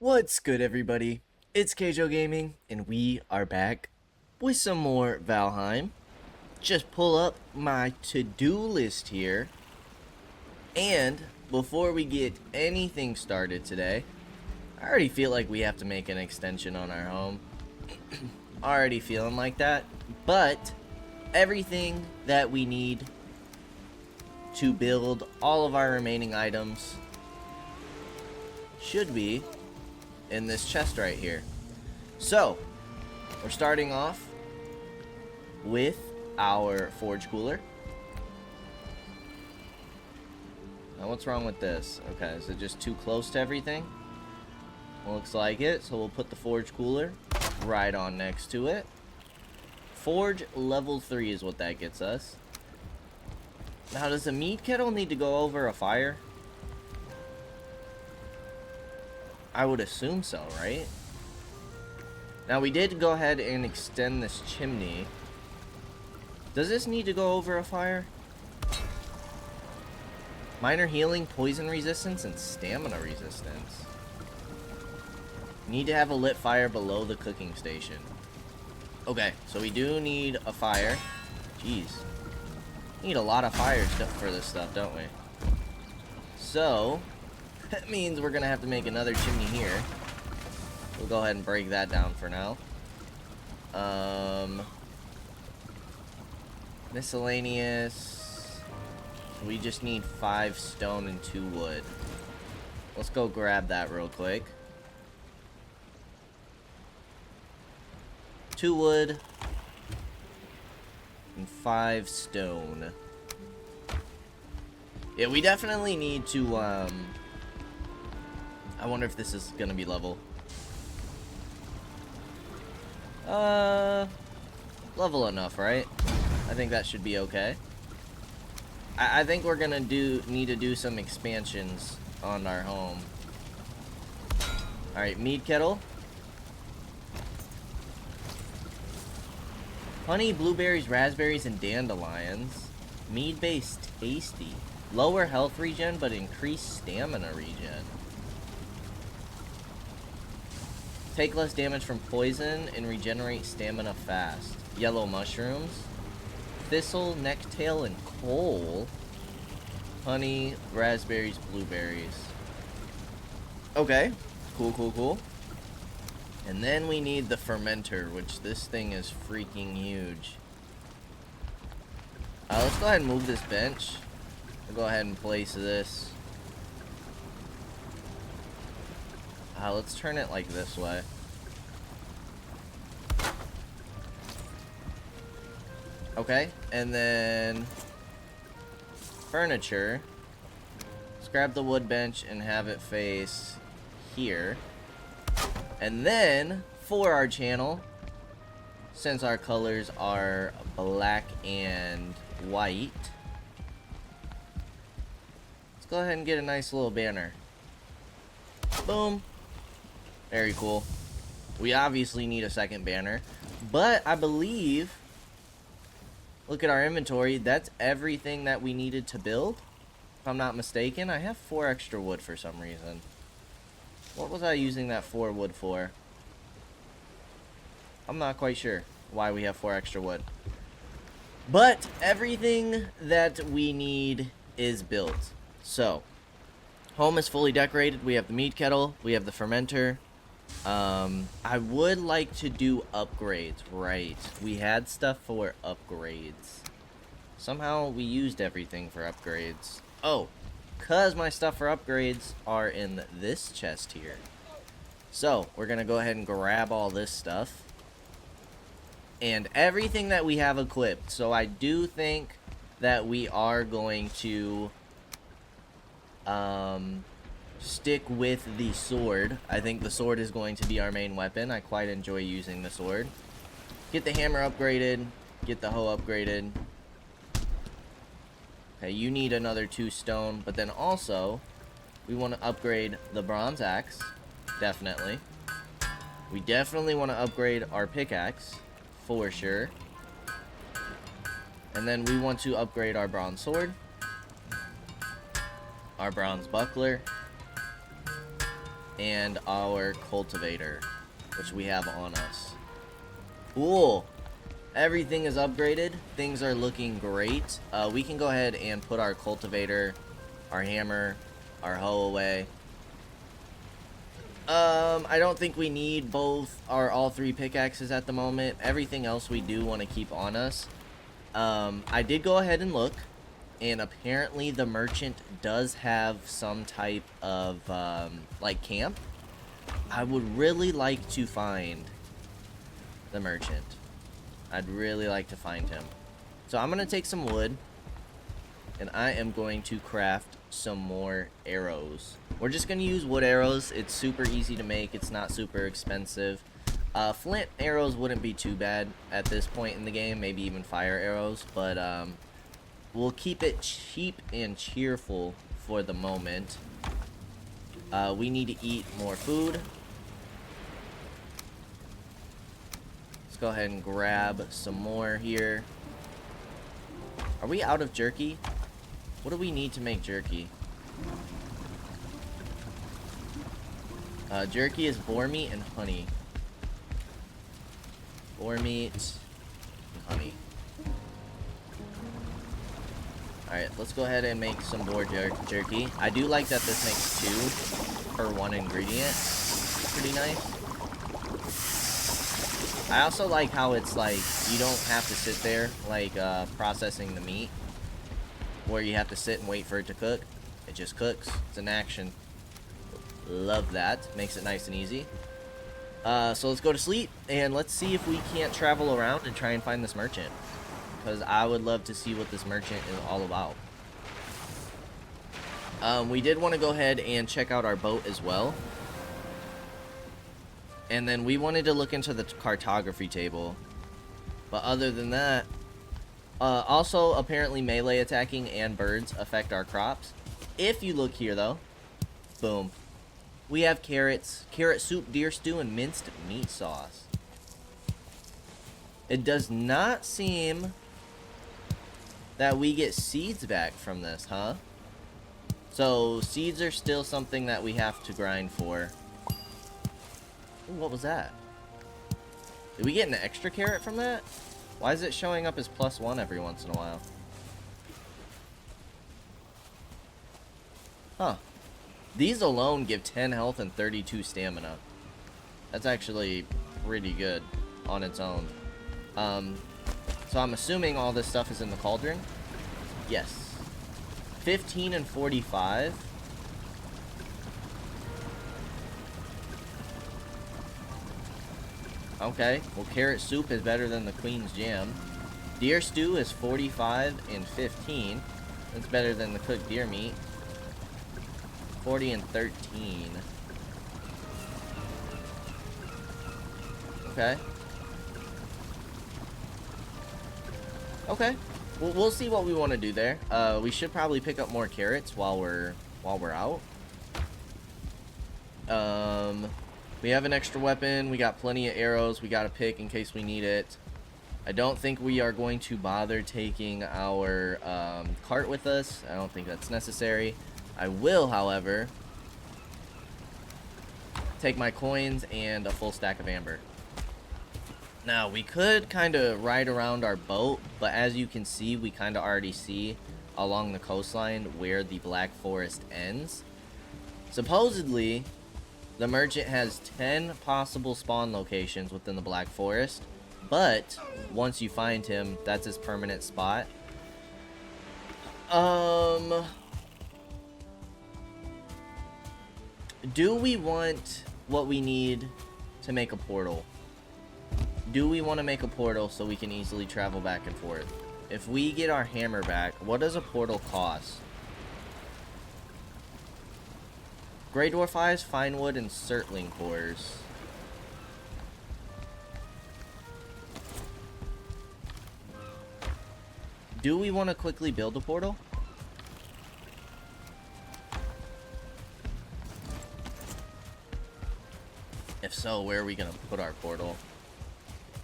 What's good, everybody? It's Kaige-O Gaming, and we are back with some more Valheim. Just pull up my to-do list here, and before we get anything started today, I already feel like we have to make an extension on our home. Already feeling like that, but everything that we need to build all of our remaining items should be in this chest right here. So, we're starting off with our forge cooler. Now, what's wrong with this? Okay, is it just too close to everything? Looks like it, so we'll put the forge cooler right on next to it. Forge level 3 is what that gets us. Now, does the meat kettle need to go over a fire? I would assume so, right? Now, we did go ahead and extend this chimney. Does this need to go over a fire? Minor healing, poison resistance, and stamina resistance. Need to have a lit fire below the cooking station. Okay, so we do need a fire. Jeez. Need a lot of fires for this stuff, don't we? So that means we're gonna have to make another chimney here. We'll go ahead and break that down for now. Miscellaneous. We just need 5 stone and 2 wood. Let's go grab that real quick. 2 wood and 5 stone. Yeah, we definitely need to, I wonder if this is gonna be level. Level enough, right? I think that should be okay. I think we're gonna need to do some expansions on our home. Alright, mead kettle. Honey, blueberries, raspberries, and dandelions. Mead-based tasty. Lower health regen, but increased stamina regen. Take less damage from poison and regenerate stamina fast. Yellow mushrooms. Thistle, necktail, and coal. Honey, raspberries, blueberries. Okay. Cool, cool, cool. And then we need the fermenter, which this thing is freaking huge. Let's go ahead and move this bench. We'll go ahead and place this. Let's turn it like this way. Okay, and then furniture. Let's grab the wood bench and have it face here. And then for our channel, since our colors are black and white, let's go ahead and get a nice little banner. Boom. Very cool. We obviously need a second banner, but I believe, look at our inventory, that's everything that we needed to build. If I'm not mistaken, I have 4 extra wood for some reason. What was I using that 4 wood for? I'm not quite sure why we have 4 extra wood. But everything that we need is built. So, home is fully decorated. We have the mead kettle. We have the fermenter. I would like to do upgrades. Right. We had stuff for upgrades. Somehow we used everything for upgrades. Oh, because my stuff for upgrades are in this chest here. So, we're going to go ahead and grab all this stuff. And everything that we have equipped. So, I do think that we are going to stick with the sword. I think the sword is going to be our main weapon. I quite enjoy using the sword. Get the hammer upgraded. Get the hoe upgraded. Okay, you need another 2 stone, but then also, we want to upgrade the bronze axe, definitely. We definitely want to upgrade our pickaxe, for sure. And then we want to upgrade our bronze sword, our bronze buckler, and our cultivator, which we have on us. Cool. Everything is upgraded. Things are looking great. We can go ahead and put our cultivator, our hammer, our hoe away. I don't think we need all three pickaxes at the moment. Everything else we do want to keep on us. I did go ahead and look, and apparently the merchant does have some type of, like, camp. I would really like to find the merchant. I'd really like to find him. So I'm going to take some wood, and I am going to craft some more arrows. We're just going to use wood arrows. It's super easy to make. It's not super expensive. Flint arrows wouldn't be too bad at this point in the game. Maybe even fire arrows. But we'll keep it cheap and cheerful for the moment. We need to eat more food. Let's go ahead and grab some more here. Are we out of jerky? What do we need to make jerky? Jerky is boar meat and honey. Boar meat and honey. Alright, let's go ahead and make some boar jerky. I do like that this makes 2 per 1 ingredient. Pretty nice. I also like how it's like, you don't have to sit there, like, processing the meat, where you have to sit and wait for it to cook. It just cooks. It's an action. Love that. Makes it nice and easy. So let's go to sleep, and let's see if we can't travel around and try and find this merchant. Because I would love to see what this merchant is all about. We did want to go ahead and check out our boat as well. And then we wanted to look into the cartography table. But other than that, also apparently melee attacking and birds affect our crops. If you look here though, boom. We have carrots, carrot soup, deer stew, and minced meat sauce. It does not seem that we get seeds back from this, huh? So seeds are still something that we have to grind for. Ooh, what was that? Did we get an extra carrot from that? Why is it showing up as +1 every once in a while? Huh. These alone give 10 health and 32 stamina. That's actually pretty good on its own. So I'm assuming all this stuff is in the cauldron? Yes. 15 and 45. Okay, well, carrot soup is better than the Queen's Jam. Deer stew is 45 and 15. That's better than the cooked deer meat. 40 and 13. Okay. Okay. Well, we'll see what we want to do there. We should probably pick up more carrots while we're out. We have an extra weapon. We got plenty of arrows. We got a pick in case we need it. I don't think we are going to bother taking our cart with us. I don't think that's necessary. I will, however, take my coins and a full stack of amber. Now, we could kind of ride around our boat, but as you can see, we kind of already see along the coastline where the Black Forest ends. Supposedly, the merchant has 10 possible spawn locations within the Black Forest, but once you find him, that's his permanent spot. Do we want what we need to make a portal? Do we want to make a portal so we can easily travel back and forth? If we get our hammer back, what does a portal cost? Grey Dwarf Eyes, Fine Wood, and Surtling Cores. Do we want to quickly build a portal? If so, where are we going to put our portal?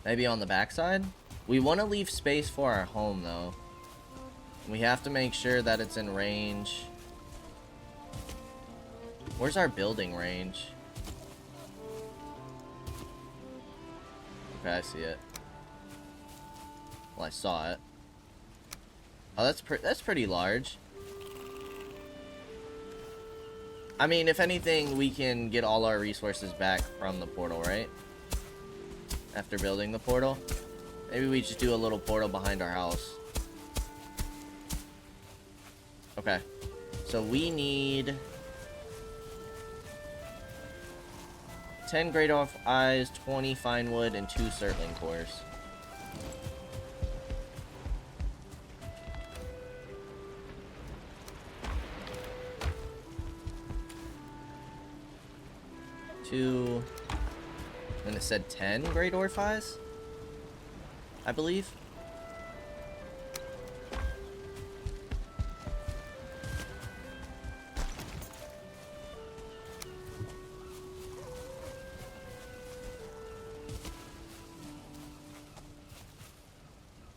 Maybe on the backside? We want to leave space for our home, though. We have to make sure that it's in range. Where's our building range? Okay, I see it. Well, I saw it. Oh, that's pretty large. I mean, if anything, we can get all our resources back from the portal, right? After building the portal. Maybe we just do a little portal behind our house. Okay. So we need 10 Great Off Eyes, 20 Fine Wood, and 2 Surtling Cores. Two. And it said 10 Great Orph Eyes, I believe.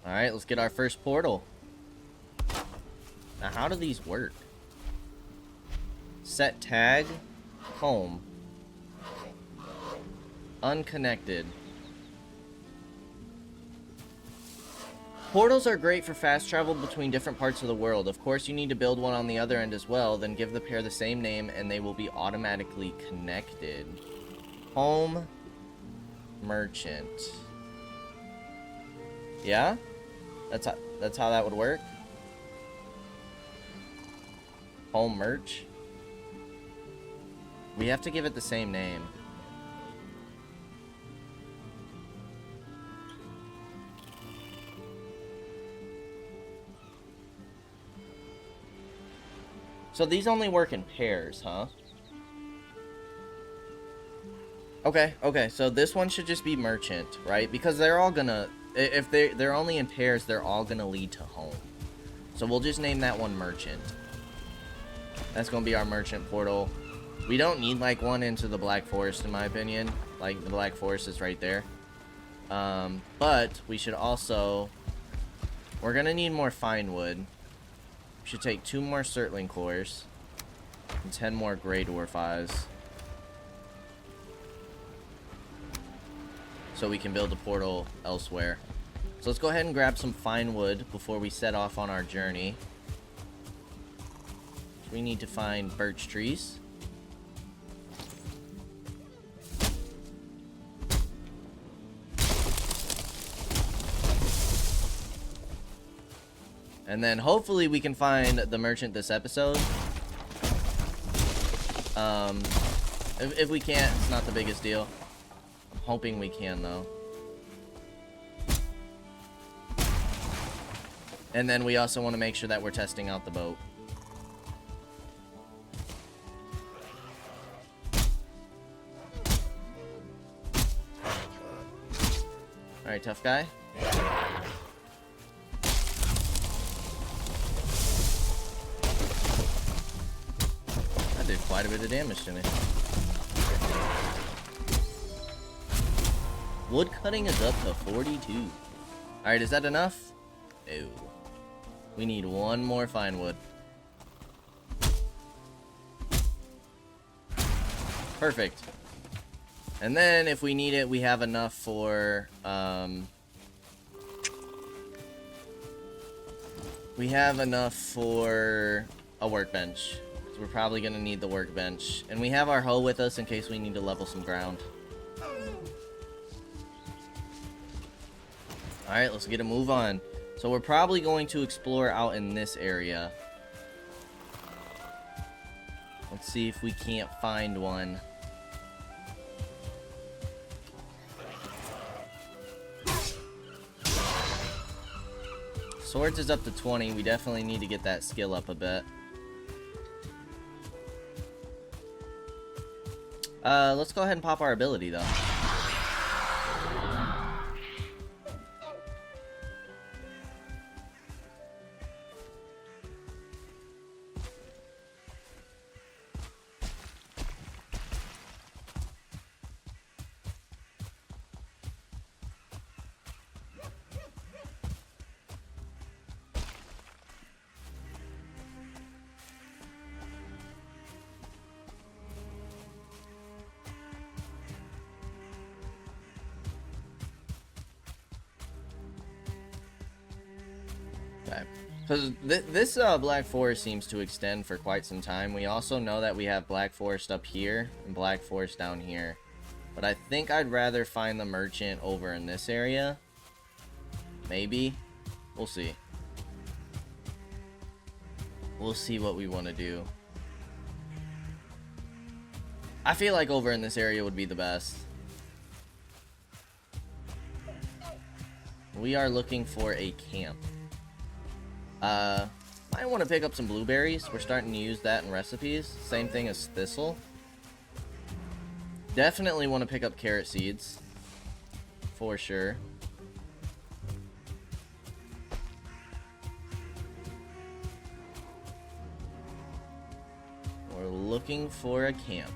Alright, let's get our first portal. Now, how do these work? Set tag. Home. Unconnected. Portals are great for fast travel between different parts of the world. Of course, you need to build one on the other end as well, then give the pair the same name and they will be automatically connected. Home. Merchant. Yeah? That's how that would work? Home merch? We have to give it the same name. So these only work in pairs, huh? Okay, so this one should just be merchant, right? Because they're all gonna, if they're only in pairs, they're all gonna lead to home. So we'll just name that one merchant. That's gonna be our merchant portal. We don't need like one into the Black Forest, in my opinion. Like the Black Forest is right there. But we should also, we're gonna need more fine wood. We should take 2 more Surtling Cores and 10 more Grey Dwarf Eyes. So we can build a portal elsewhere. So let's go ahead and grab some fine wood before we set off on our journey. We need to find birch trees. And then hopefully we can find the merchant this episode. If we can't, it's not the biggest deal. I'm hoping we can, though. And then we also want to make sure that we're testing out the boat. Alright, tough guy. That did quite a bit of damage to me. Wood cutting is up to 42. Alright, is that enough? No. We need 1 more fine wood. Perfect. And then, if we need it, we have enough for, we have enough for a workbench. So we're probably going to need the workbench. And we have our hoe with us in case we need to level some ground. Alright, let's get a move on. So we're probably going to explore out in this area. Let's see if we can't find one. Swords is up to 20. We definitely need to get that skill up a bit. Let's go ahead and pop our ability, though. Okay. Because this Black Forest seems to extend for quite some time. We also know that we have Black Forest up here and Black Forest down here. But I think I'd rather find the merchant over in this area. Maybe. We'll see. We'll see what we want to do. I feel like over in this area would be the best. We are looking for a camp. I want to pick up some blueberries. We're starting to use that in recipes. Same thing as thistle. Definitely want to pick up carrot seeds. For sure. We're looking for a camp.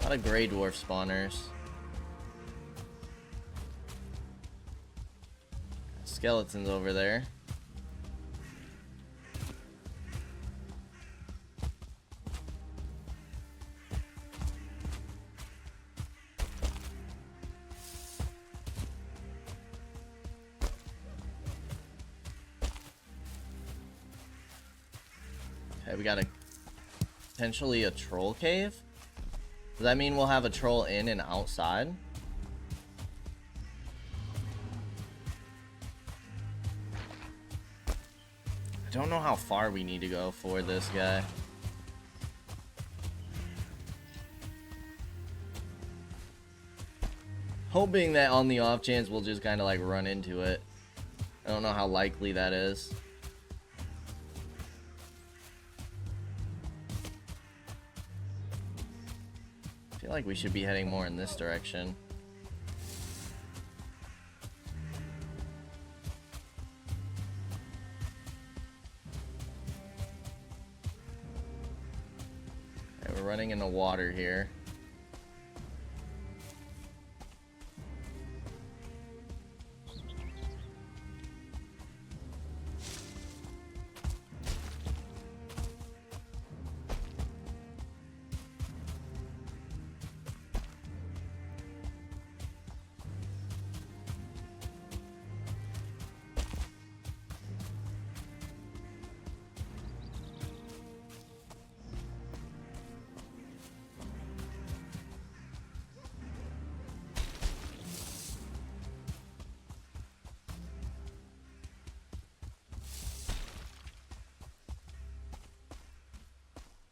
A lot of gray dwarf spawners. Skeletons over there. Okay, we got potentially a troll cave. Does that mean we'll have a troll in and outside? I don't know how far we need to go for this guy. Hoping that on the off chance we'll just kind of like run into it. I don't know how likely that is. I feel like we should be heading more in this direction. Okay, we're running into water here.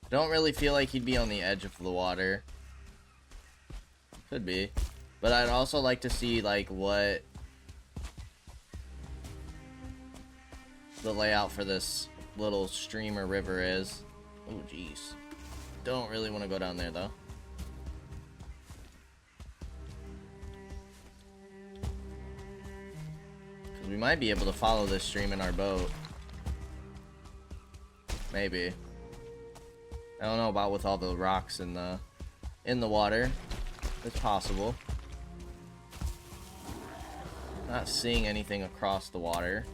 I don't really feel like he'd be on the edge of the water. Could be. But I'd also like to see, like, what the layout for this little stream or river is. Oh, jeez. Don't really want to go down there, though. Because we might be able to follow this stream in our boat. Maybe. I don't know about with all the rocks in the water. It's possible. Not seeing anything across the water.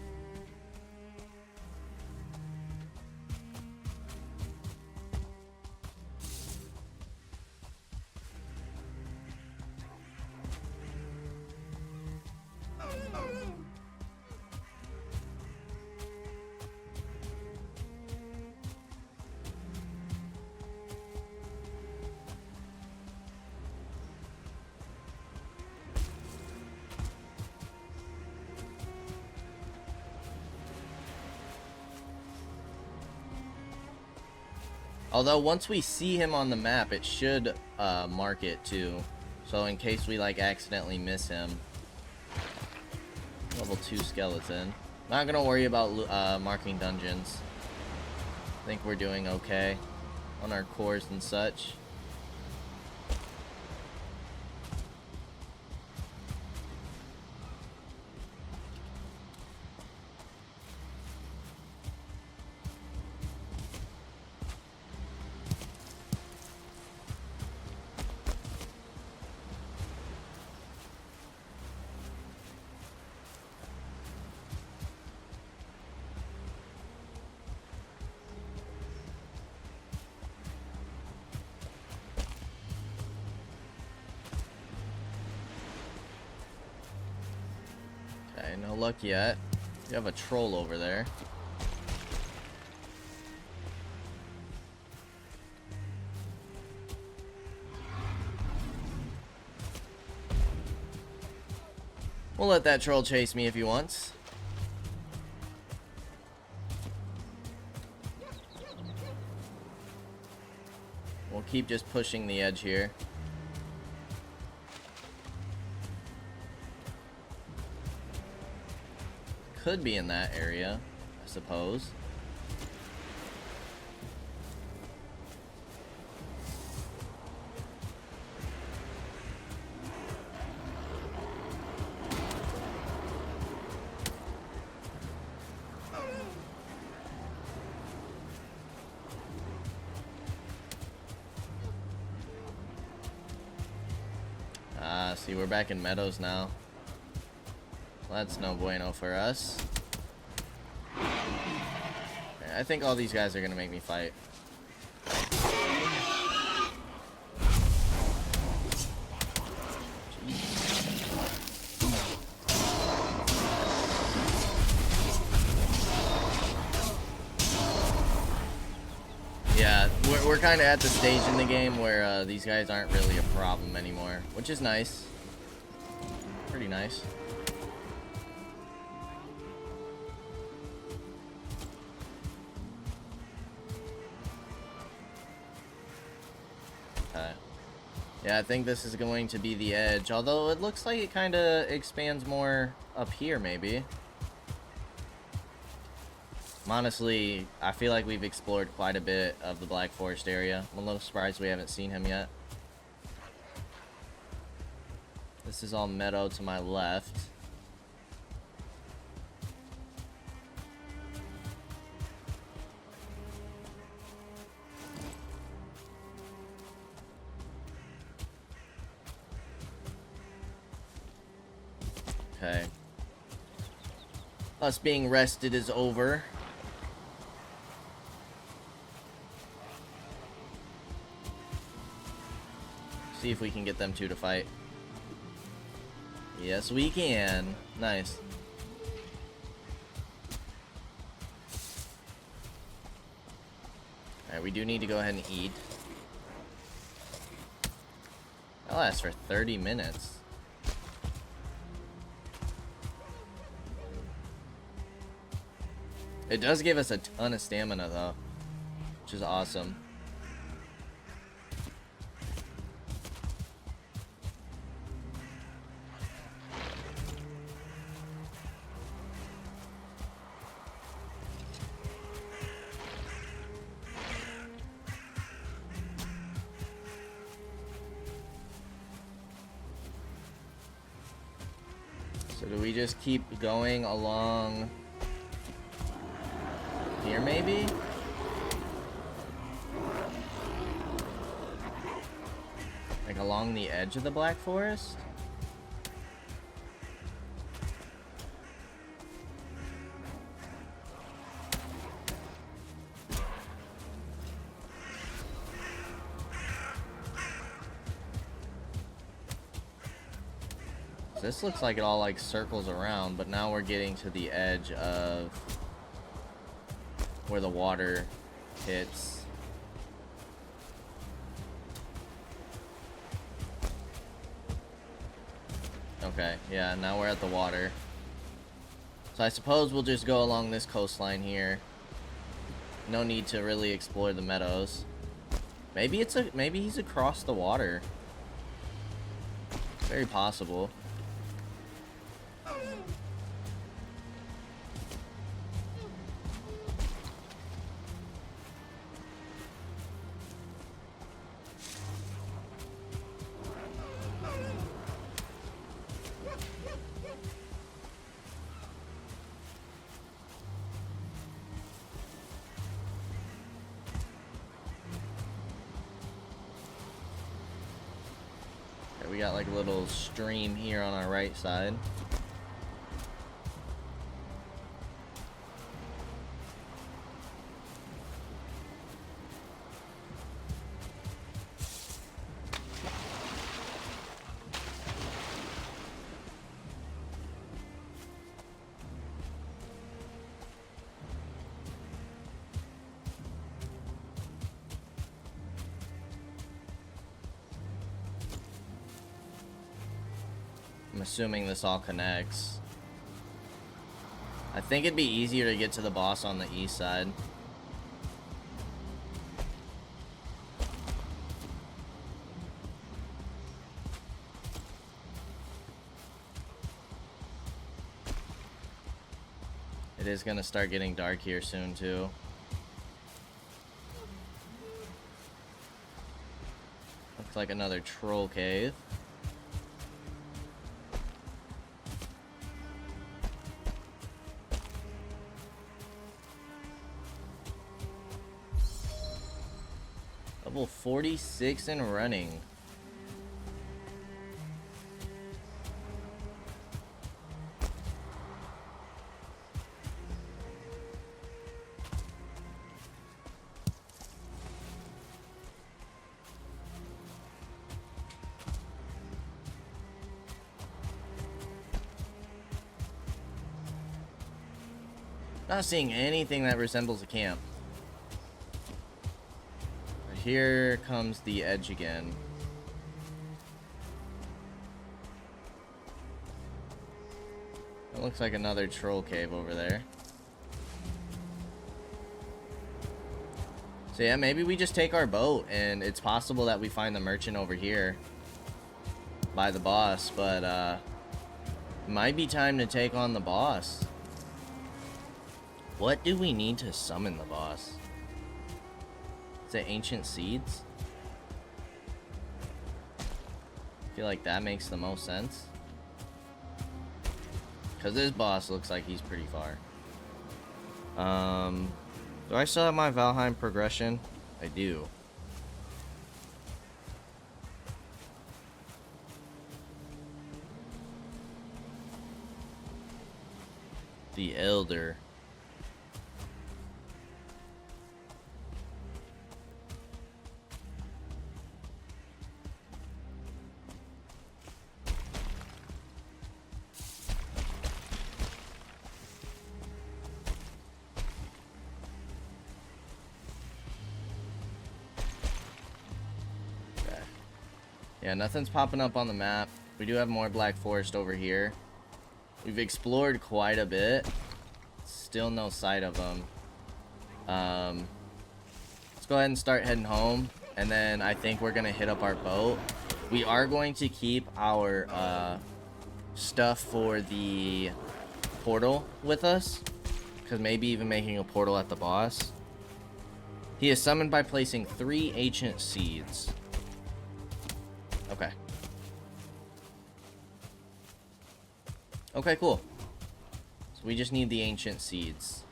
Although once we see him on the map, it should mark it too. So in case we like accidentally miss him. Level 2 skeleton. Not gonna worry about marking dungeons. I think we're doing okay on our cores and such. Okay, no luck yet. You have a troll over there. We'll let that troll chase me if he wants. We'll keep just pushing the edge here. Could be in that area, I suppose. See, we're back in meadows now. That's no bueno for us. Okay, I think all these guys are gonna make me fight. Yeah, we're kind of at the stage in the game where these guys aren't really a problem anymore, which is nice. Pretty nice. Okay. Yeah, I think this is going to be the edge, although it looks like it kind of expands more up here, maybe. Honestly, I feel like we've explored quite a bit of the Black Forest area. I'm a little surprised we haven't seen him yet. This is all meadow to my left. Okay. Us being rested is over. See if we can get them two to fight. Yes, we can. Nice. Alright, we do need to go ahead and eat. That lasts for 30 minutes. It does give us a ton of stamina, though, which is awesome. So do we just keep going along here, maybe? Like along the edge of the Black Forest? This looks like it all like circles around, but now we're getting to the edge of where the water hits. Okay, yeah, now we're at the water. So I suppose we'll just go along this coastline here. No need to really explore the meadows. Maybe he's across the water. Very possible. We got like a little stream here on our right side. I'm assuming this all connects. I think it'd be easier to get to the boss on the east side. It is gonna start getting dark here soon too. Looks like another troll cave. Level 46 and running. Not seeing anything that resembles a camp. But here comes the edge again. It looks like another troll cave over there. So yeah, maybe we just take our boat, and it's possible that we find the merchant over here by the boss, but it might be time to take on the boss. What do we need to summon the boss? Is it ancient seeds? I feel like that makes the most sense. Because this boss looks like he's pretty far. Do I still have my Valheim progression? I do. The Elder. Yeah, nothing's popping up on the map. We do have more Black Forest over here. We've explored quite a bit. Still no sight of them. Let's go ahead and start heading home. And then I think we're going to hit up our boat. We are going to keep our stuff for the portal with us. Because maybe even making a portal at the boss. He is summoned by placing 3 ancient seeds. Okay. Okay, cool. So we just need the ancient seeds.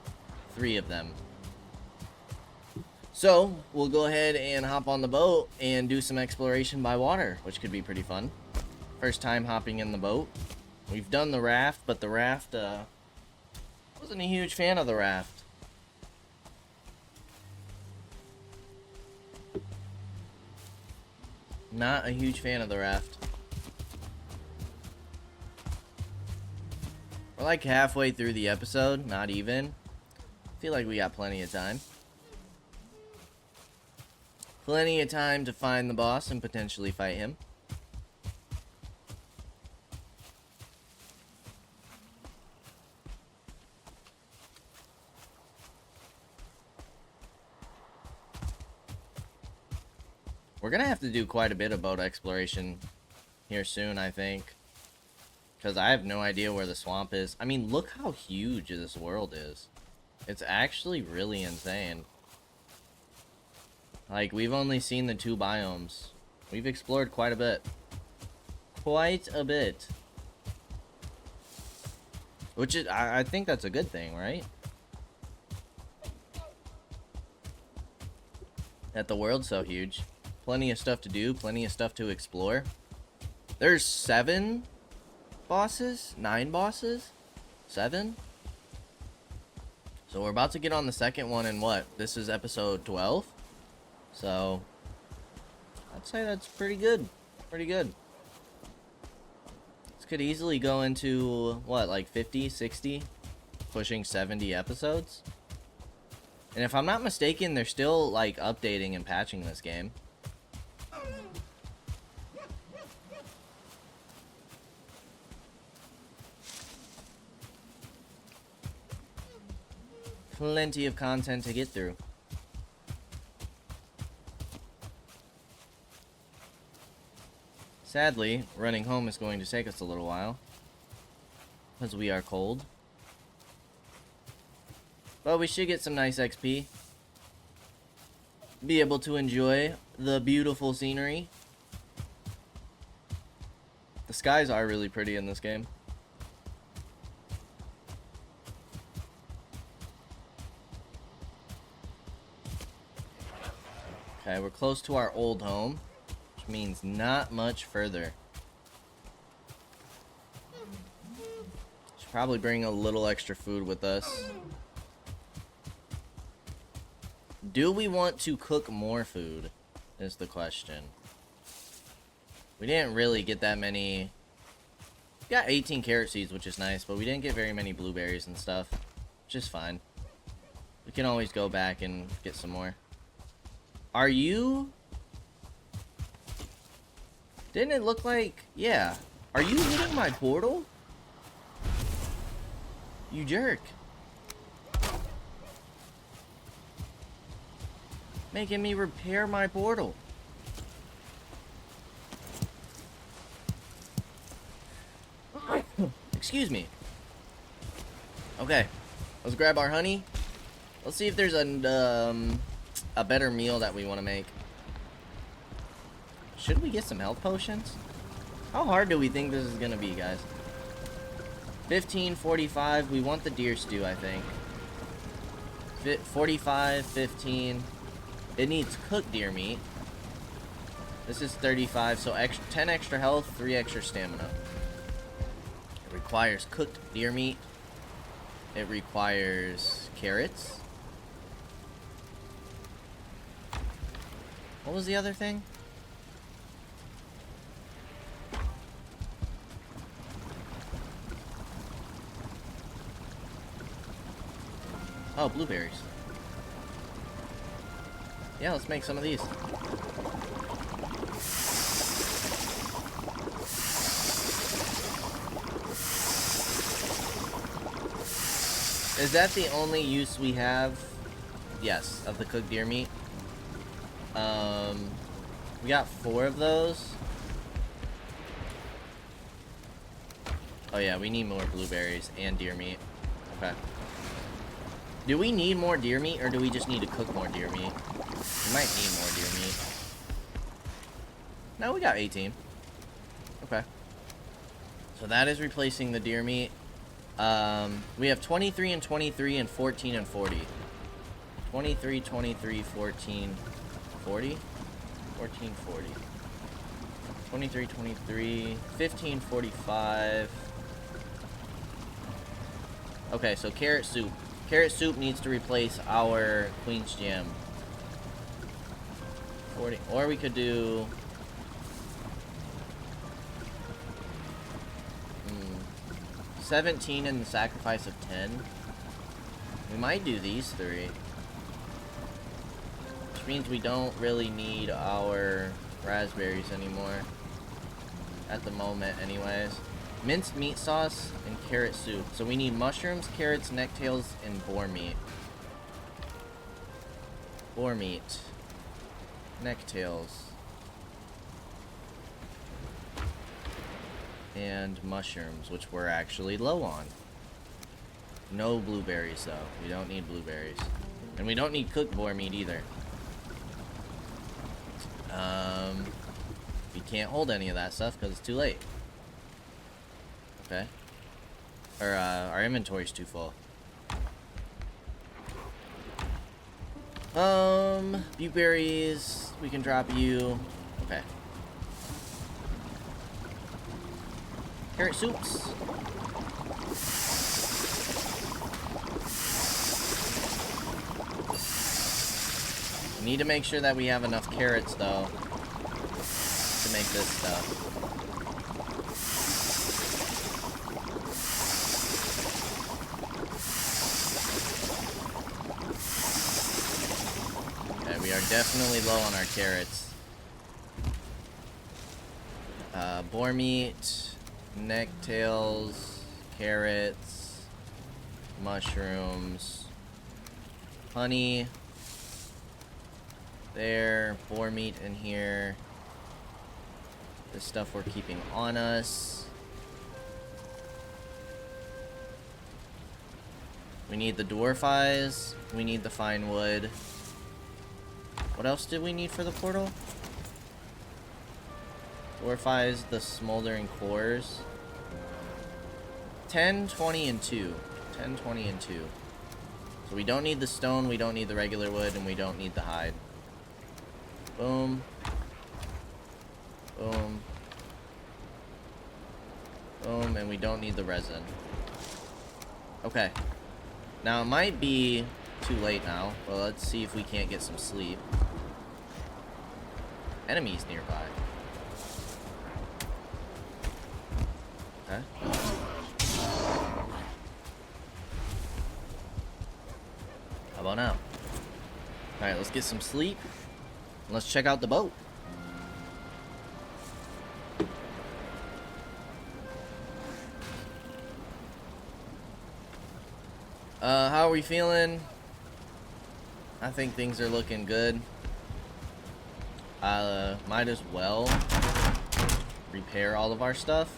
3 of them. So, we'll go ahead and hop on the boat and do some exploration by water, which could be pretty fun. First time hopping in the boat. We've done the raft, but the raft, wasn't a huge fan of the raft. Not a huge fan of the raft. We're like halfway through the episode, not even. I feel like we got plenty of time. Plenty of time to find the boss and potentially fight him. We're gonna have to do quite a bit of boat exploration here soon, I think. Because I have no idea where the swamp is. I mean, look how huge this world is. It's actually really insane. Like, we've only seen the 2 biomes. We've explored quite a bit. Quite a bit. Which is, I think that's a good thing, right? That the world's so huge. Plenty of stuff to do, plenty of stuff to explore. There's 7 bosses? 9 bosses? 7? So we're about to get on the second one in what? This is episode 12? So, I'd say that's pretty good. Pretty good. This could easily go into, what, like 50, 60? Pushing 70 episodes? And if I'm not mistaken, they're still, like, updating and patching this game. plenty of content to get through. Sadly, running home is going to take us a little while, because we are cold. But we should get some nice XP. Be able to enjoy the beautiful scenery. The skies are really pretty in this game. Okay, we're close to our old home, which means not much further. Should probably bring a little extra food with us. Do we want to cook more food, is the question. We didn't really get that many. We got 18 carrot seeds, which is nice, but we didn't get very many blueberries and stuff, which is fine. We can always go back and get some more. Are you... Didn't it look like... Yeah. Are you hitting my portal? You jerk. Making me repair my portal. Excuse me. Okay. Let's grab our honey. Let's see if there's a better meal that we want to make. Should we get some health potions? How hard do we think this is going to be, guys? 15:45. We want the deer stew, I think. 45, 15. It needs cooked deer meat. This is 35, so 10 extra health, 3 extra stamina. It requires cooked deer meat. It requires carrots. What was the other thing? Oh, blueberries. Yeah, let's make some of these. Is that the only use we have? Yes, of the cooked deer meat. We got 4 of those. Oh yeah, we need more blueberries and deer meat. Okay. Do we need more deer meat, or do we just need to cook more deer meat? We might need more deer meat. No, we got 18. Okay. So that is replacing the deer meat. We have 23 and 23 and 14 and 40. 23, 23, 14, 40? 14, 40. 23, 23, 15, 45. Okay, so carrot soup. Carrot soup needs to replace our Queen's Jam. 40, or we could do... 17 and the sacrifice of 10. We might do these 3. Which means we don't really need our raspberries anymore. At the moment, anyways. Minced meat sauce and carrot soup. So we need mushrooms, carrots, necktails, and boar meat. Boar meat. Necktails. And mushrooms, which we're actually low on. No blueberries, though. We don't need blueberries. And we don't need cooked boar meat, either. We can't hold any of that stuff because it's too late. Okay. Or, our inventory's too full. Blueberries, we can drop you. Okay. Carrot soups. We need to make sure that we have enough carrots, though, to make this stuff. We are definitely low on our carrots. Boar meat, necktails, carrots, mushrooms. Honey. There. Boar meat in here. This stuff we're keeping on us. We need the dwarf eyes. We need the fine wood. What else did we need for the portal? Dwarf eyes, the smoldering cores. 10, 20, and 2. 10, 20, and 2. So we don't need the stone, we don't need the regular wood, and we don't need the hide. Boom. Boom. Boom, and we don't need the resin. Okay. Now, it might be too late now, but let's see if we can't get some sleep. Enemies nearby. Okay. How about now? Alright, let's get some sleep. And let's check out the boat. How are we feeling? I think things are looking good. Might as well repair all of our stuff.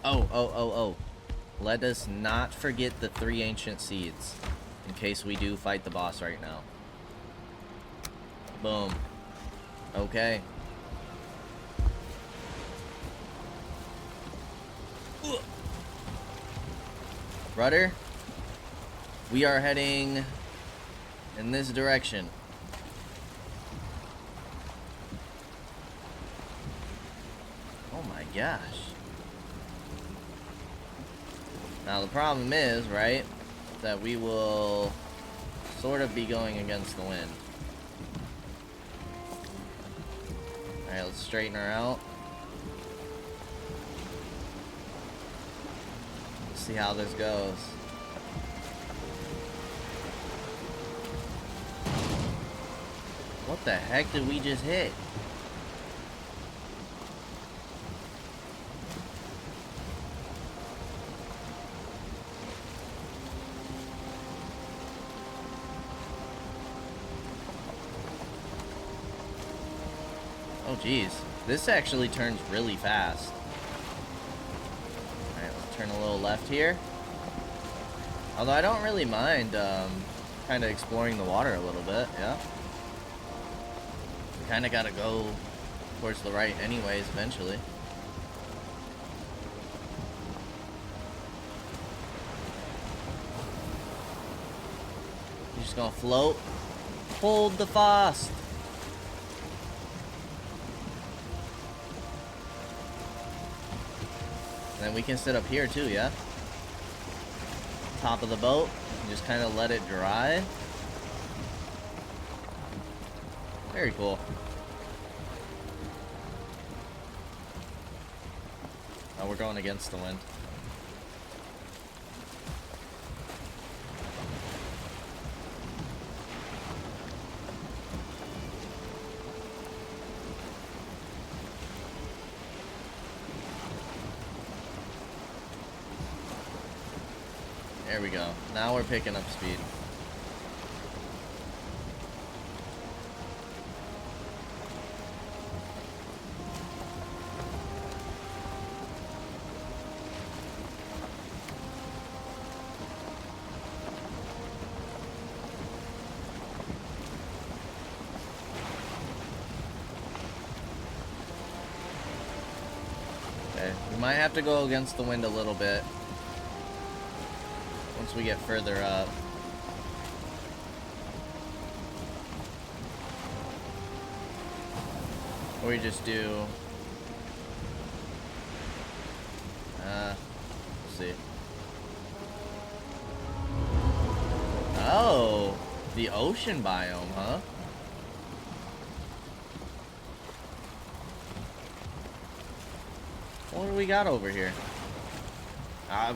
Oh. Let us not forget the 3 ancient seeds in case we do fight the boss right now. Boom. Okay. Rudder, we are heading in this direction. Oh my gosh. Now the problem is, right, that we will sort of be going against the wind. Alright, let's straighten her out. Let's see how this goes. What the heck did we just hit? Oh geez, this actually turns really fast. Alright, let's turn a little left here. Although I don't really mind kind of exploring the water a little bit, yeah. We kind of got to go towards the right anyways eventually. You're just gonna float. Hold the fast. And then we can sit up here too, yeah? Top of the boat, and just kind of let it dry. Very cool. Oh, we're going against the wind. There we go. Now we're picking up speed. Okay, we might have to go against the wind a little bit once we get further up. Or we just do... we'll see. Oh, the ocean biome, huh? What do we got over here?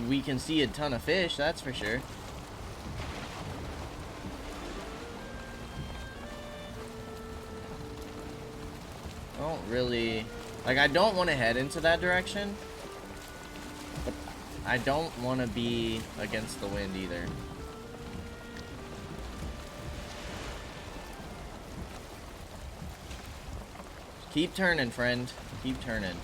We can see a ton of fish, that's for sure. Don't really... Like, I don't want to head into that direction. But I don't want to be against the wind either. Keep turning, friend. Keep turning.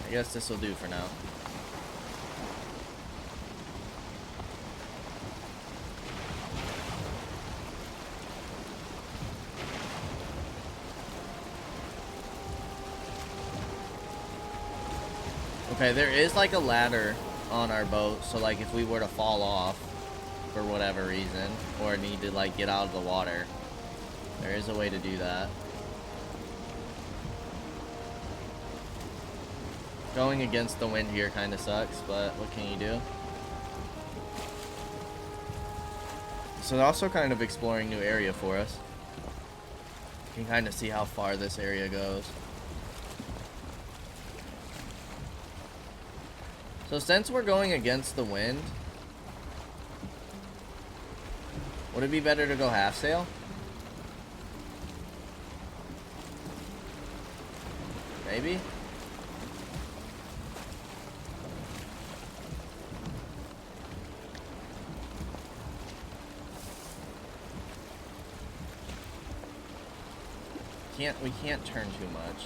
I guess this will do for now. Okay, there is like a ladder on our boat, so like if we were to fall off for whatever reason, or need to like get out of the water, there is a way to do that. Going against the wind here kind of sucks, but what can you do? So they're also kind of exploring new area for us. You can kind of see how far this area goes. So since we're going against the wind, would it be better to go half sail? Maybe? We can't turn too much.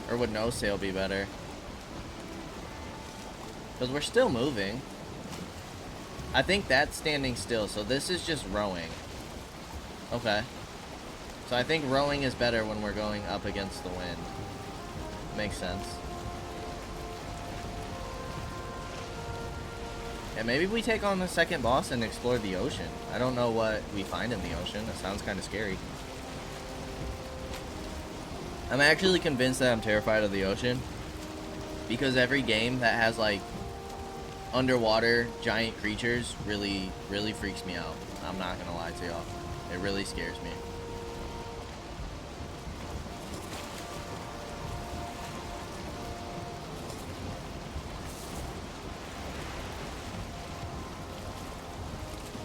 Or would no sail be better? Because we're still moving. I think that's standing still, so this is just rowing. Okay. So I think rowing is better when we're going up against the wind. Makes sense. Yeah, maybe we take on the second boss and explore the ocean. I don't know what we find in the ocean. That sounds kind of scary. I'm actually convinced that I'm terrified of the ocean, because every game that has like underwater giant creatures really freaks me out. I'm not gonna lie to y'all. It really scares me.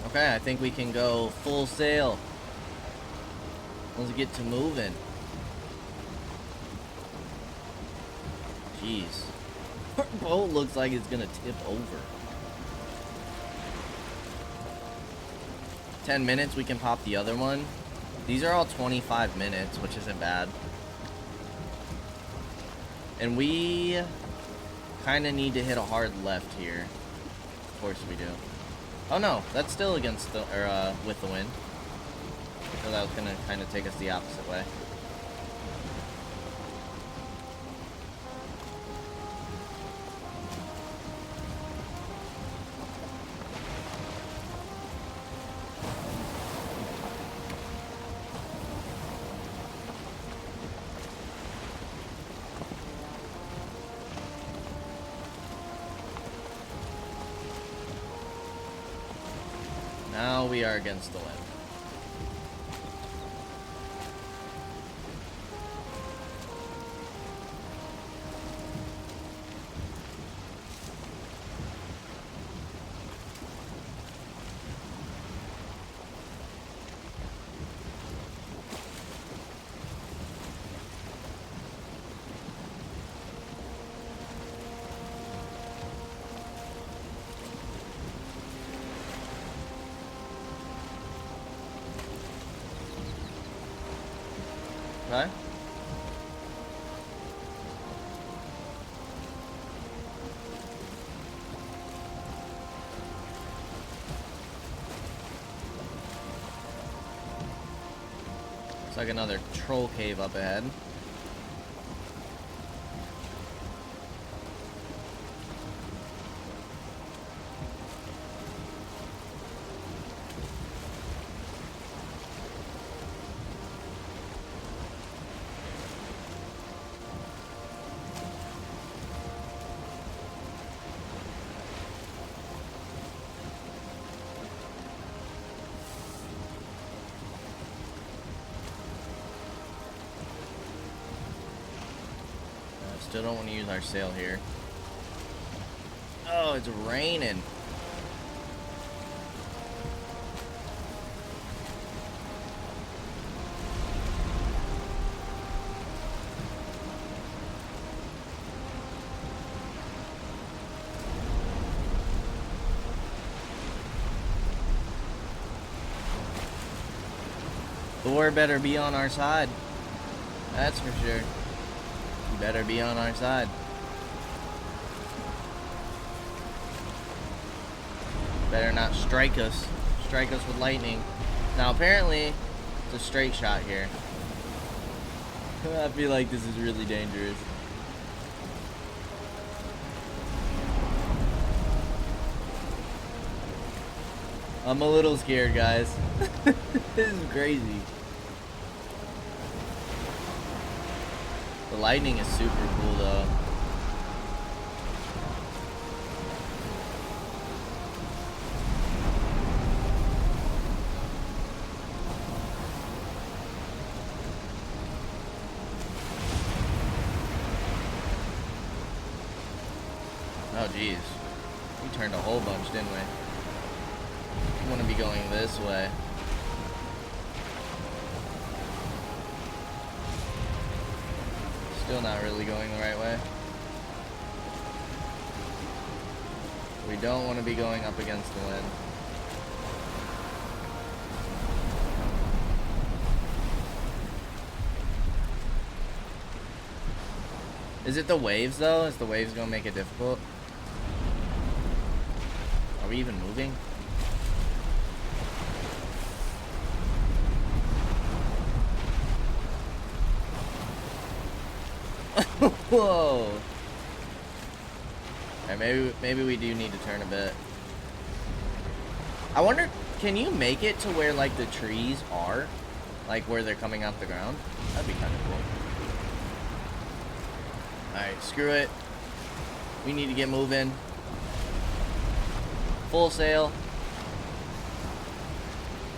Okay, I think we can go full sail. Let's get to moving. Jeez. Our boat looks like it's gonna tip over. 10 minutes, we can pop the other one. These are all 25 minutes, which isn't bad. And we kind of need to hit a hard left here. Of course we do. Oh no, that's still against the, or with the wind. So that was gonna kind of take us the opposite way. Now we are against the wind. Okay. Looks like another troll cave up ahead. Still don't want to use our sail here. Oh, it's raining. Thor better be on our side. That's for sure. He better be on our side. Better not strike us. Strike us with lightning. Now apparently, it's a straight shot here. I feel like this is really dangerous. I'm a little scared, guys. This is crazy. The lightning is super cool, though. Oh, geez. We turned a whole bunch, didn't we? We want to be going this way. Still not really going the right way. We don't want to be going up against the wind. Is it the waves, though? Is the waves going to make it difficult? Are we even moving? Whoa! Alright, maybe we do need to turn a bit. I wonder, can you make it to where, like, the trees are? Like, where they're coming off the ground? That'd be kind of cool. Alright, screw it. We need to get moving. Full sail.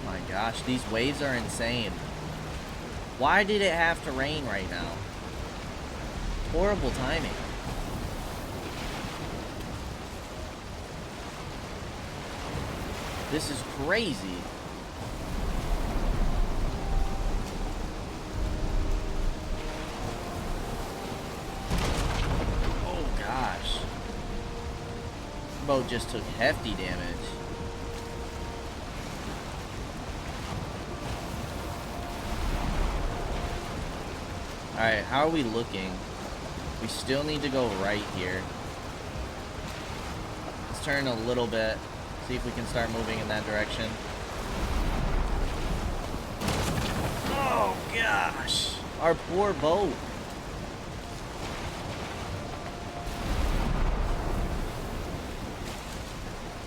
My gosh, these waves are insane. Why did it have to rain right now? Horrible timing. This is crazy. Oh gosh. The boat just took hefty damage. Alright, how are we looking? We still need to go right here. Let's turn a little bit. See if we can start moving in that direction. Oh gosh! Our poor boat.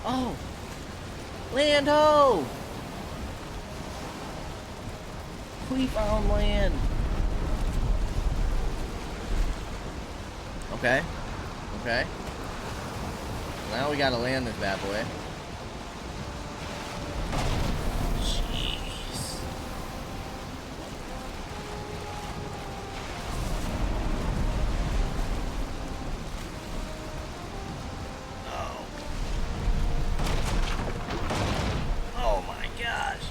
Oh! Land ho! We found land. Okay. Okay. Now we gotta land this bad boy. Jeez. Oh. Oh my gosh.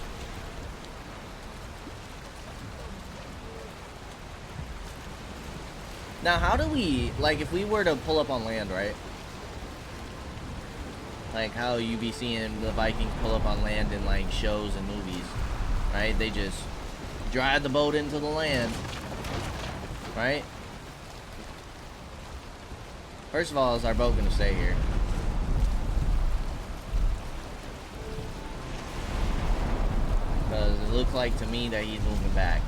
Now, how do we, like, if we were to pull up on land, right? Like how you be seeing the Vikings pull up on land in, like, shows and movies, right? They just drive the boat into the land, right? First of all, is our boat gonna stay here? Because it looks like to me that he's moving back.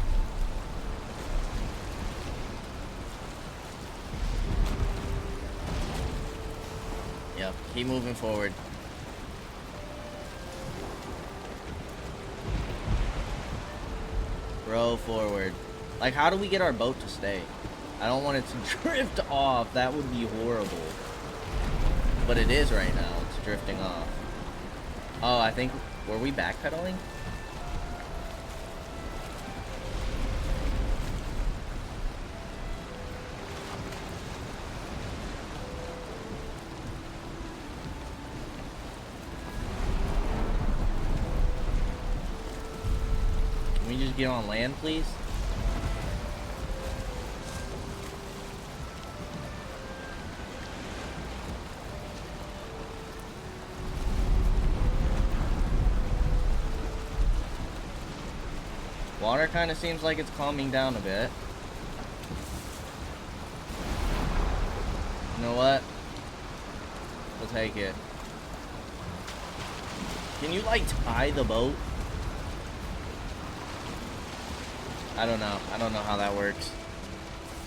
Yep, keep moving forward. Row forward. Like, how do we get our boat to stay? I don't want it to drift off. That would be horrible. But it is right now. It's drifting off. Oh, I think... Were we backpedaling? just get on land, please? Water kind of seems like it's calming down a bit. You know what? We'll take it. Can you, like, tie the boat? I don't know. I don't know how that works.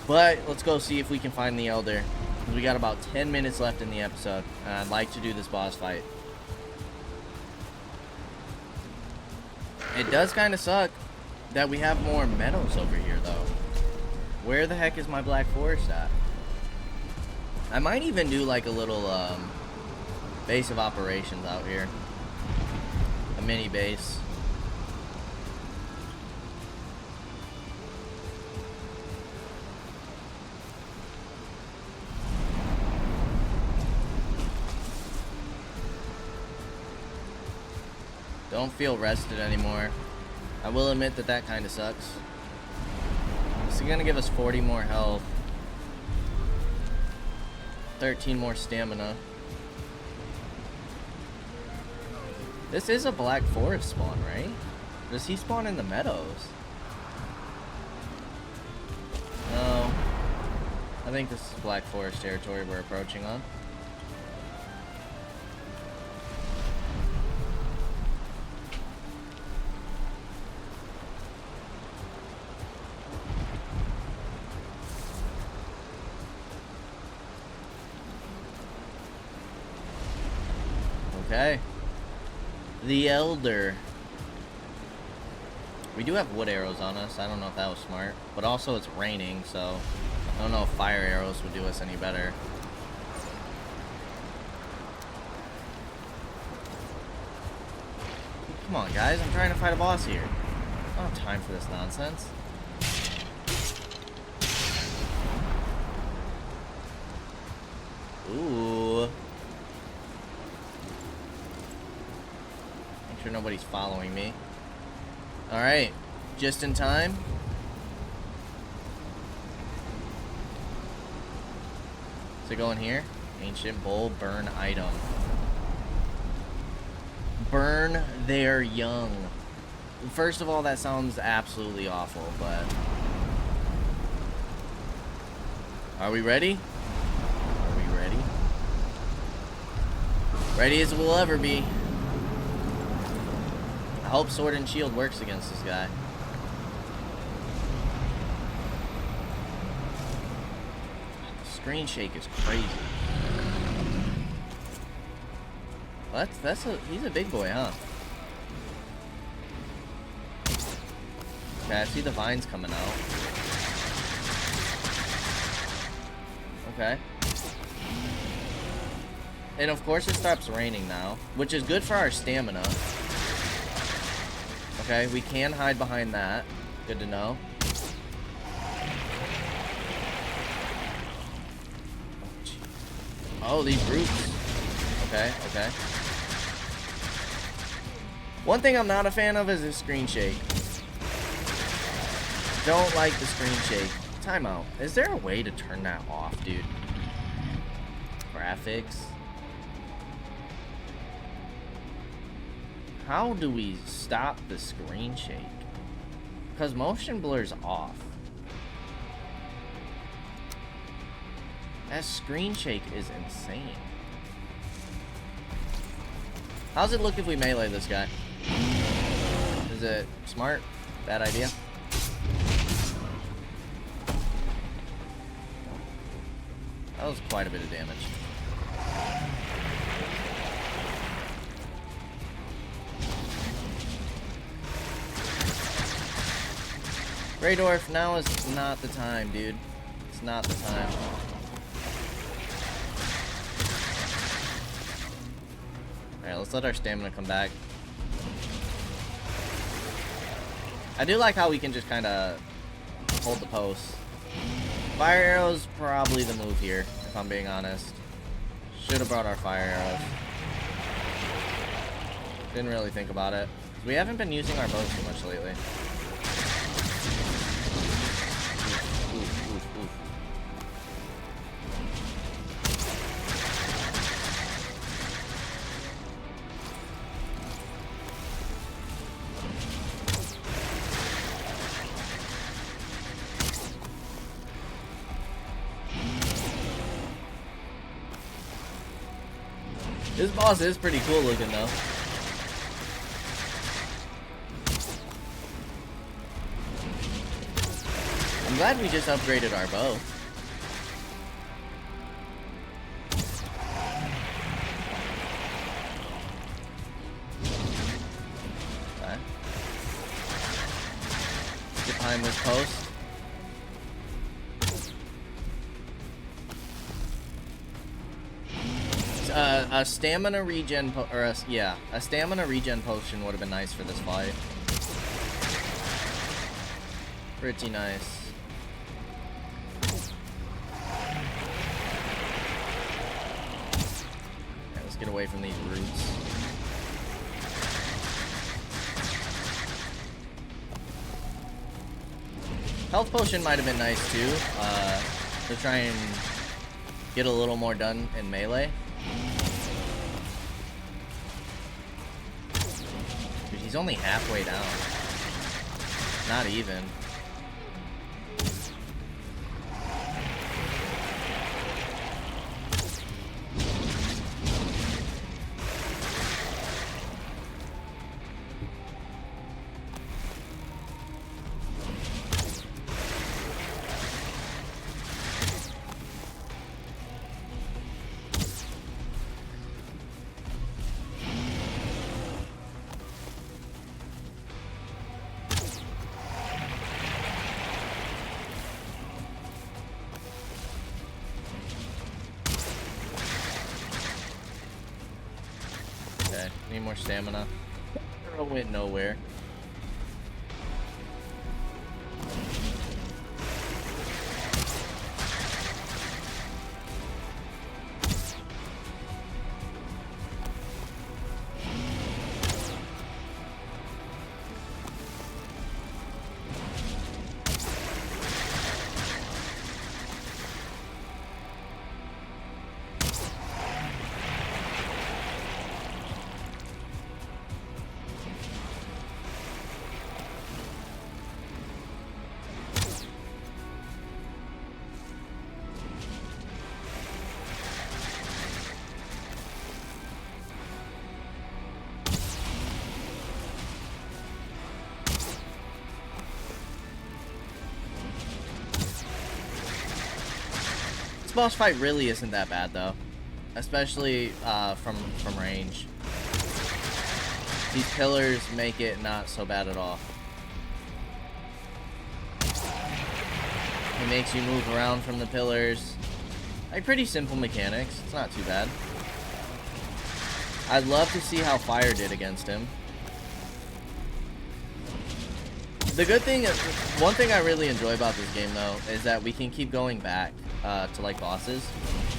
But let's go see if we can find the Elder. We got about 10 minutes left in the episode, and I'd like to do this boss fight. It does kind of suck that we have more meadows over here, though. Where the heck is my Black Forest at? I might even do like a little base of operations out here. A mini base. Don't feel rested anymore. I will admit that that kind of sucks. This is going to give us 40 more health. 13 more stamina. This is a Black Forest spawn, right? Does he spawn in the meadows? No. I think this is Black Forest territory we're approaching on. Okay. The Elder. We do have wood arrows on us. I don't know if that was smart. But also it's raining, so I don't know if fire arrows would do us any better. Come on, guys. I'm trying to fight a boss here. I don't have time for this nonsense. Ooh. Make sure nobody's following me. Alright. Just in time. Is it going here? Ancient bowl, burn item. Burn their young. First of all, that sounds absolutely awful, but... Are we ready? Are we ready? Ready as we'll ever be. I hope Sword and Shield works against this guy. Screen shake is crazy. Well, he's a big boy, huh? Okay, I see the vines coming out. Okay. And of course it stops raining now, which is good for our stamina. Okay, we can hide behind that. Good to know. Oh, these roots. Okay, okay. One thing I'm not a fan of is the screen shake. Don't like the screen shake. Timeout. Is there a way to turn that off, dude? Graphics. How do we stop the screen shake? Because motion blur's off. That screen shake is insane. How's it look if we melee this guy? Is it smart? Bad idea? That was quite a bit of damage. Grey Dwarf, now is not the time, dude. It's not the time. Alright, let's let our stamina come back. I do like how we can just kind of hold the post. Fire arrows, probably the move here, if I'm being honest. Should have brought our fire arrows. Didn't really think about it. We haven't been using our bows too much lately. This boss is pretty cool looking though. I'm glad we just upgraded our bow. Okay. Get behind this post. A stamina regen a stamina regen potion would have been nice for this fight. Pretty nice. Okay, let's get away from these roots. Health potion might have been nice too, to try and get a little more done in melee. Dude, he's only halfway down. Not even. Okay, need more stamina. Arrow went nowhere. This boss fight really isn't that bad though, especially from range. These pillars make it not so bad at all. It makes you move around from the pillars. Like, pretty simple mechanics. It's not too bad. I'd love to see how fire did against him. The good thing, one thing I really enjoy about this game though, is that we can keep going back to like bosses.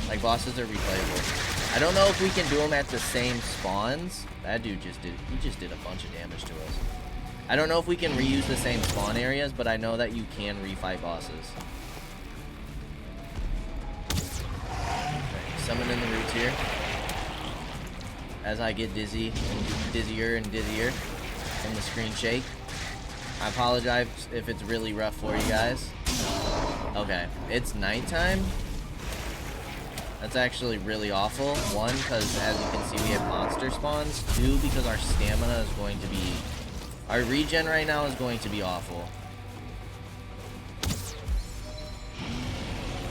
Like, bosses are replayable. I don't know if we can do them at the same spawns. That dude just did a bunch of damage to us. I don't know if we can reuse the same spawn areas, but I know that you can refight bosses. Okay, summon in the roots here. As I get dizzy and dizzier and dizzier from the screen shake. I apologize if it's really rough for you guys. Okay, it's nighttime. That's actually really awful. One, because as you can see, we have monster spawns. Two, because our stamina is going to be... Our regen right now is going to be awful.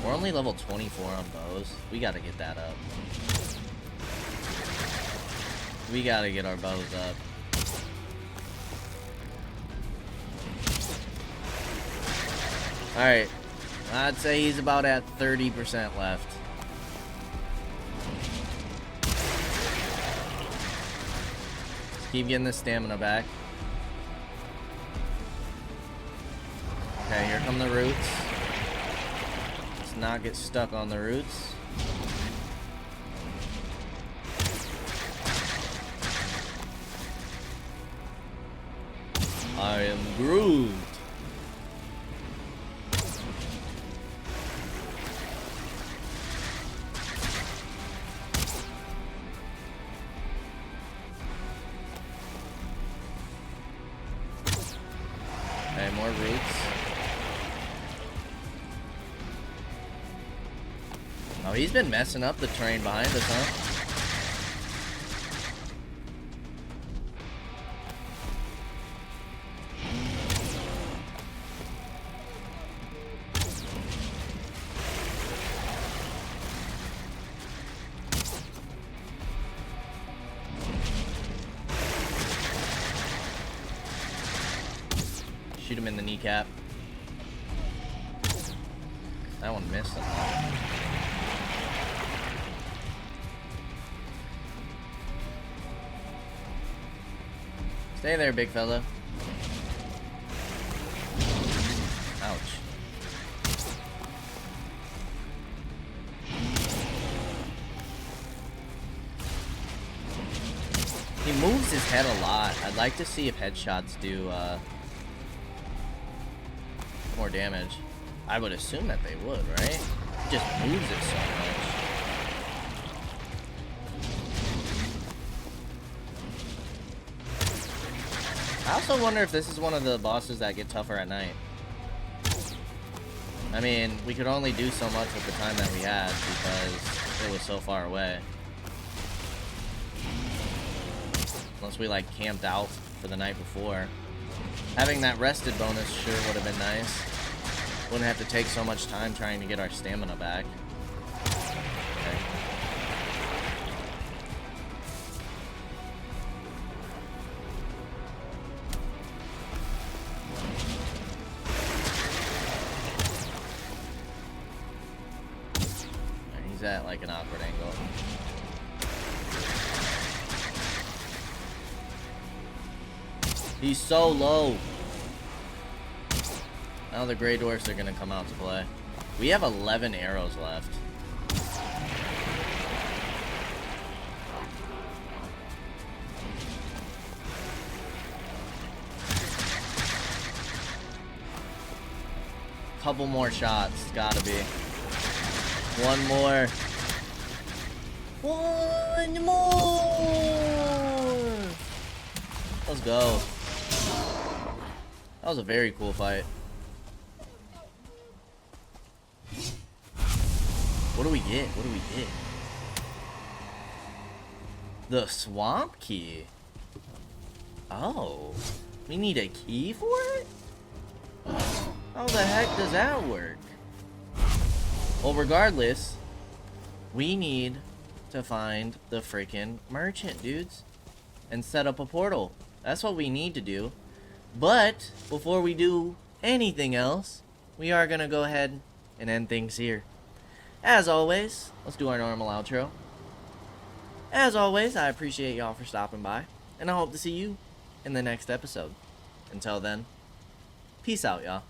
We're only level 24 on bows. We gotta get that up. We gotta get our bows up. Alright. I'd say he's about at 30% left. Let's keep getting the stamina back. Okay, here come the roots. Let's not get stuck on the roots. I am Groot. Okay, more roots. Oh, he's been messing up the terrain behind us, huh? him in the kneecap. That one missed him. Stay there, big fella. Ouch. He moves his head a lot. I'd like to see if headshots do more damage. I would assume that they would, right? He just moves it so much. I also wonder if this is one of the bosses that get tougher at night. I mean, we could only do so much with the time that we had because it was so far away. Unless we like camped out for the night before. Having that rested bonus sure would have been nice. Wouldn't have to take so much time trying to get our stamina back. Okay. He's at like an awkward angle. He's so low. Now the gray dwarfs are gonna come out to play. We have 11 arrows left. Couple more shots, gotta be. One more. One more. Let's go. That was a very cool fight. What do we get? What do we get? The swamp key. Oh. We need a key for it? How the heck does that work? Well, regardless, we need to find the freaking merchant, dudes. And set up a portal. That's what we need to do. But before we do anything else, we are going to go ahead and end things here. As always, let's do our normal outro. As always, I appreciate y'all for stopping by. And I hope to see you in the next episode. Until then, peace out, y'all.